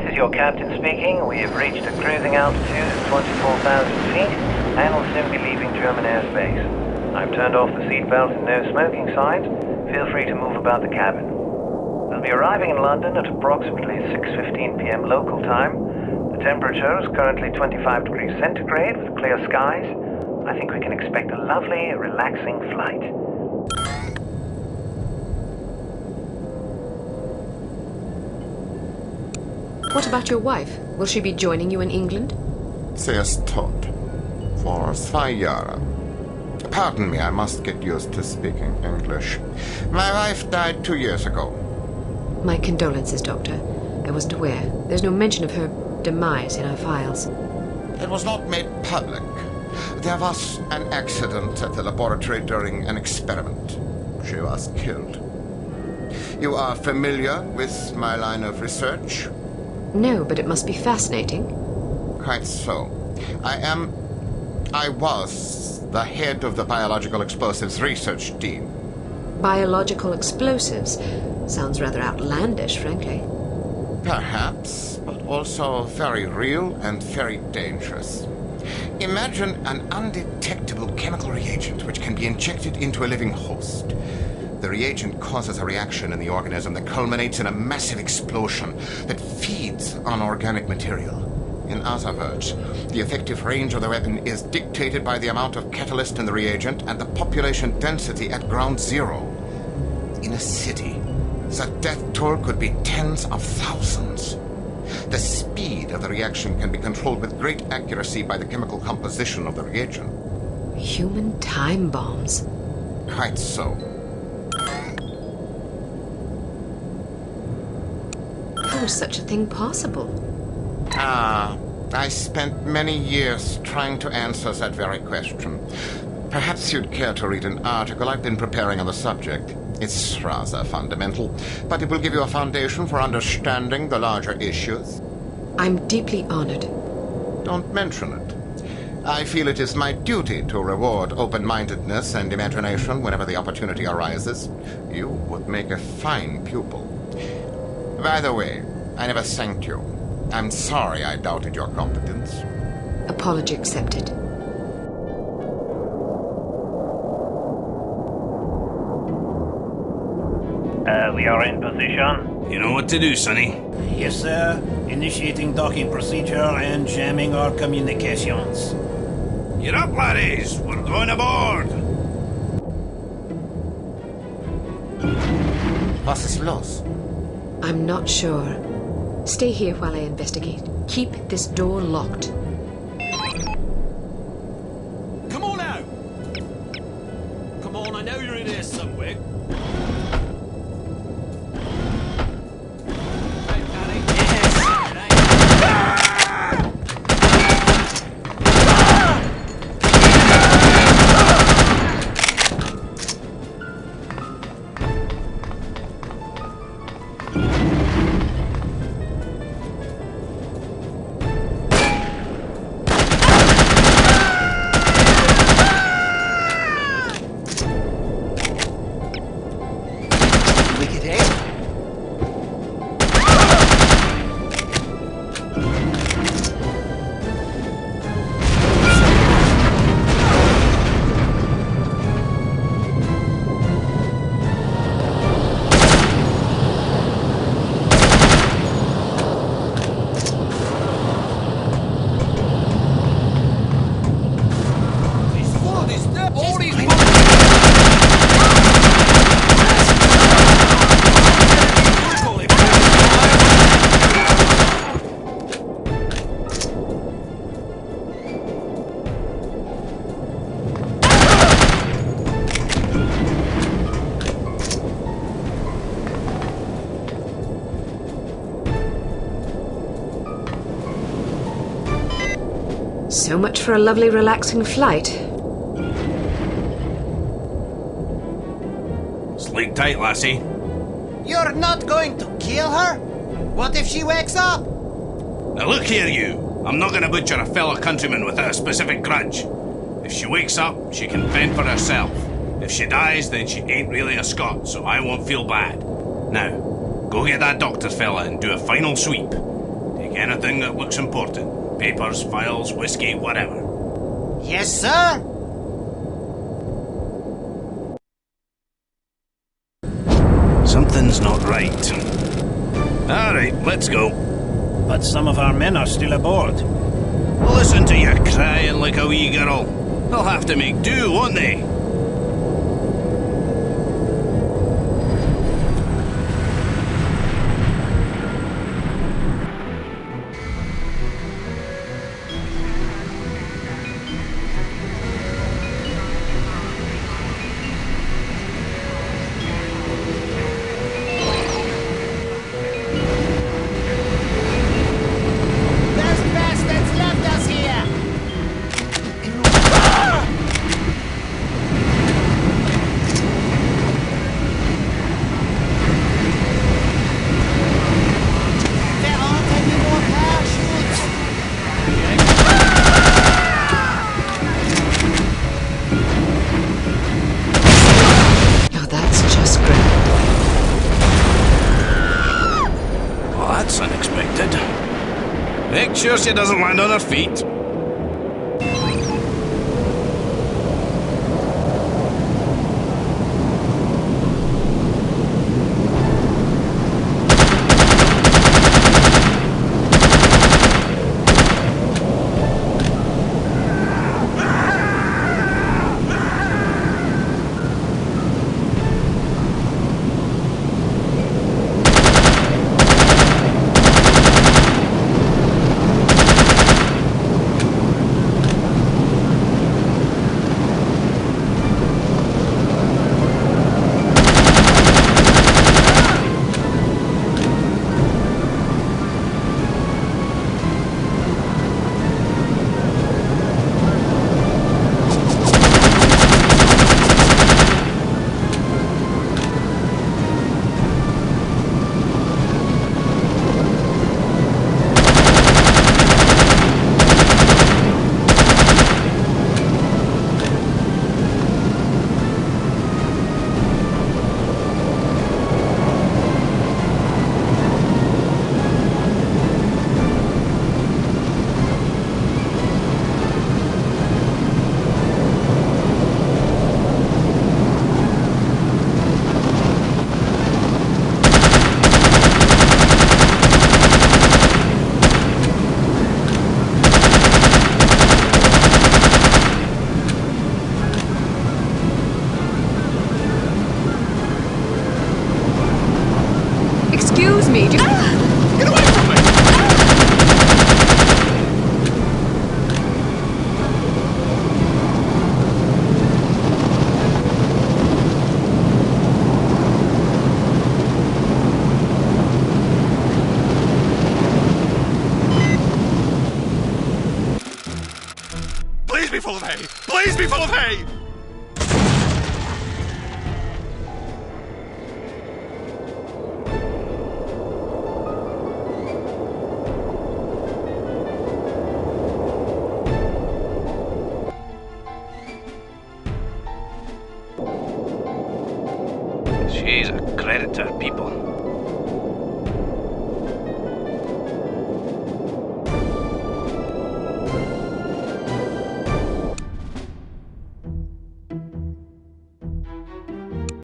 is your captain speaking. We have reached a cruising altitude of 24,000 feet and will soon be leaving German airspace. I've turned off the seatbelt and no smoking signs. Feel free to move about the cabin. We'll be arriving in London at approximately 6:15 p.m. local time. The temperature is currently 25 degrees centigrade with clear skies. I think we can expect a lovely, relaxing flight. What about your wife? Will she be joining you in England? Sie ist tot. For 2 Jahre. Pardon me, I must get used to speaking English. My wife died 2 years ago. My condolences, Doctor. I wasn't aware. There's no mention of her demise in our files. It was not made public. There was an accident at the laboratory during an experiment. She was killed. You are familiar with my line of research? No, but it must be fascinating. Quite so. I was the head of the Biological Explosives Research Team. Biological explosives? Sounds rather outlandish, frankly. Perhaps, but also very real and very dangerous. Imagine an undetectable chemical reagent which can be injected into a living host. The reagent causes a reaction in the organism that culminates in a massive explosion that feeds on organic material. In other words, the effective range of the weapon is dictated by the amount of catalyst in the reagent and the population density at ground zero. In a city, the death toll could be tens of thousands. The speed of the reaction can be controlled with great accuracy by the chemical composition of the reagent. Human time bombs. Quite so. How is such a thing possible? I spent many years trying to answer that very question. Perhaps you'd care to read an article I've been preparing on the subject. It's rather fundamental, but it will give you a foundation for understanding the larger issues. I'm deeply honored. Don't mention it. I feel it is my duty to reward open-mindedness and imagination whenever the opportunity arises. You would make a fine pupil. By the way, I never thanked you. I'm sorry I doubted your competence. Apology accepted. We are in position. You know what to do, Sonny. Yes, sir. Initiating docking procedure and jamming our communications. You're up, laddies. We're going aboard. Was ist los? I'm not sure. Stay here while I investigate. Keep this door locked. Come on out! Come on, I know you're in here somewhere. Hey, Danny. So much for a lovely, relaxing flight. Sleep tight, lassie. You're not going to kill her? What if she wakes up? Now look here, you. I'm not gonna butcher a fellow countryman without a specific grudge. If she wakes up, she can fend for herself. If she dies, then she ain't really a Scot, so I won't feel bad. Now, go get that doctor fella and do a final sweep. Anything that looks important. Papers, files, whiskey, whatever. Yes, sir? Something's not right. Alright, let's go. But some of our men are still aboard. Listen to you crying like a wee girl. They'll have to make do, won't they? Those bastards left us here! There aren't any more parachutes! Now that's just great. Well, that's unexpected. Make sure she doesn't land on her feet. Excuse me, do you... Get away from me! Please be full of hay! Please be full of hay! She's a credit to her people.